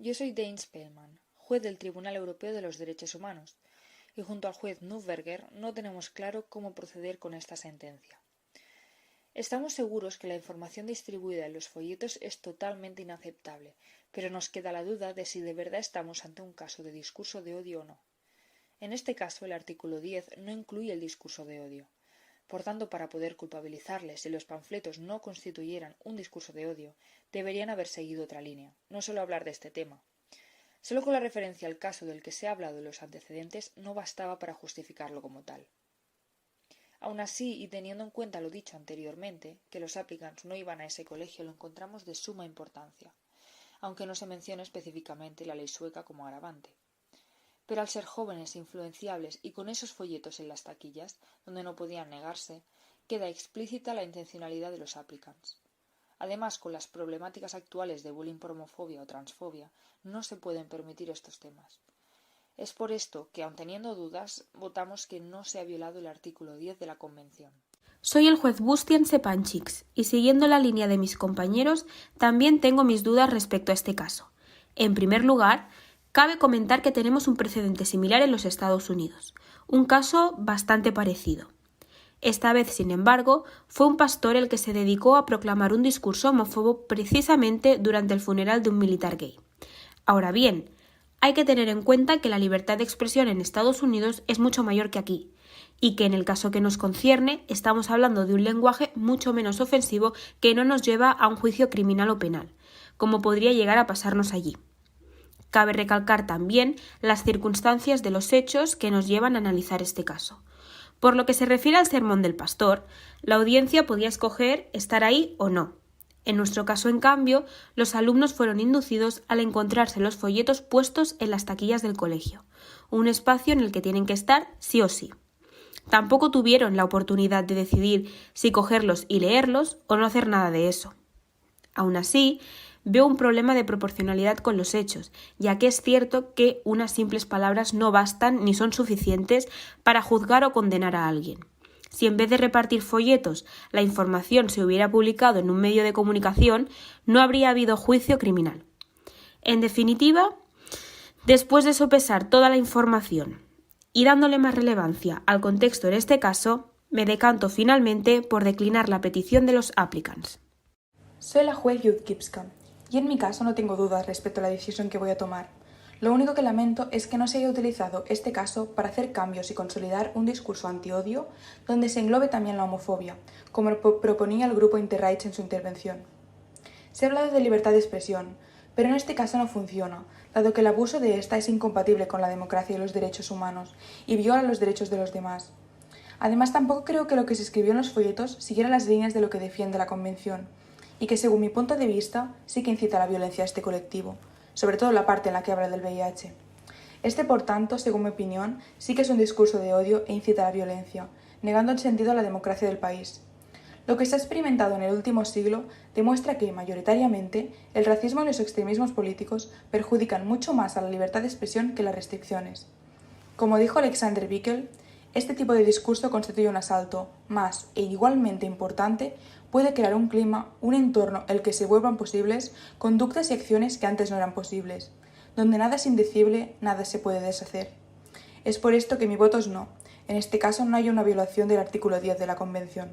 Yo soy Dane Spellman, juez del Tribunal Europeo de los Derechos Humanos, y junto al juez Neuberger no tenemos claro cómo proceder con esta sentencia. Estamos seguros que la información distribuida en los folletos es totalmente inaceptable, pero nos queda la duda de si de verdad estamos ante un caso de discurso de odio o no. En este caso, el artículo 10 no incluye el discurso de odio. Por tanto, para poder culpabilizarles si los panfletos no constituyeran un discurso de odio, deberían haber seguido otra línea, no solo hablar de este tema. Solo con la referencia al caso del que se ha hablado en los antecedentes no bastaba para justificarlo como tal. Aun así, y teniendo en cuenta lo dicho anteriormente, que los applicants no iban a ese colegio, lo encontramos de suma importancia, aunque no se menciona específicamente la ley sueca como agravante. Pero al ser jóvenes, influenciables y con esos folletos en las taquillas, donde no podían negarse, queda explícita la intencionalidad de los applicants. Además, con las problemáticas actuales de bullying por homofobia o transfobia, no se pueden permitir estos temas. Es por esto que, aun teniendo dudas, votamos que no se ha violado el artículo 10 de la Convención. Soy el juez Bustian Sepanchix y siguiendo la línea de mis compañeros, también tengo mis dudas respecto a este caso. En primer lugar, cabe comentar que tenemos un precedente similar en los Estados Unidos, un caso bastante parecido. Esta vez, sin embargo, fue un pastor el que se dedicó a proclamar un discurso homófobo precisamente durante el funeral de un militar gay. Ahora bien, hay que tener en cuenta que la libertad de expresión en Estados Unidos es mucho mayor que aquí, y que en el caso que nos concierne estamos hablando de un lenguaje mucho menos ofensivo que no nos lleva a un juicio criminal o penal, como podría llegar a pasarnos allí. Cabe recalcar también las circunstancias de los hechos que nos llevan a analizar este caso. Por lo que se refiere al sermón del pastor, la audiencia podía escoger estar ahí o no. En nuestro caso, en cambio, los alumnos fueron inducidos al encontrarse los folletos puestos en las taquillas del colegio, un espacio en el que tienen que estar sí o sí. Tampoco tuvieron la oportunidad de decidir si cogerlos y leerlos o no hacer nada de eso. Aún así, veo un problema de proporcionalidad con los hechos, ya que es cierto que unas simples palabras no bastan ni son suficientes para juzgar o condenar a alguien. Si en vez de repartir folletos, la información se hubiera publicado en un medio de comunicación, no habría habido juicio criminal. En definitiva, después de sopesar toda la información y dándole más relevancia al contexto en este caso, me decanto finalmente por declinar la petición de los applicants. Soy la juez Judkipska, y en mi caso no tengo dudas respecto a la decisión que voy a tomar. Lo único que lamento es que no se haya utilizado este caso para hacer cambios y consolidar un discurso antiodio donde se englobe también la homofobia, como proponía el grupo Interrights en su intervención. Se ha hablado de libertad de expresión, pero en este caso no funciona, dado que el abuso de esta es incompatible con la democracia y los derechos humanos y viola los derechos de los demás. Además, tampoco creo que lo que se escribió en los folletos siguiera las líneas de lo que defiende la Convención, y que según mi punto de vista sí que incita a la violencia a este colectivo, sobre todo la parte en la que habla del VIH. Este, por tanto, según mi opinión, sí que es un discurso de odio e incita a la violencia, negando el sentido a la democracia del país. Lo que se ha experimentado en el último siglo demuestra que, mayoritariamente, el racismo y los extremismos políticos perjudican mucho más a la libertad de expresión que las restricciones. Como dijo Alexander Bickel, este tipo de discurso constituye un asalto, más e igualmente importante, puede crear un clima, un entorno en el que se vuelvan posibles conductas y acciones que antes no eran posibles, donde nada es indecible, nada se puede deshacer. Es por esto que mi voto es no. En este caso no hay una violación del artículo 10 de la Convención.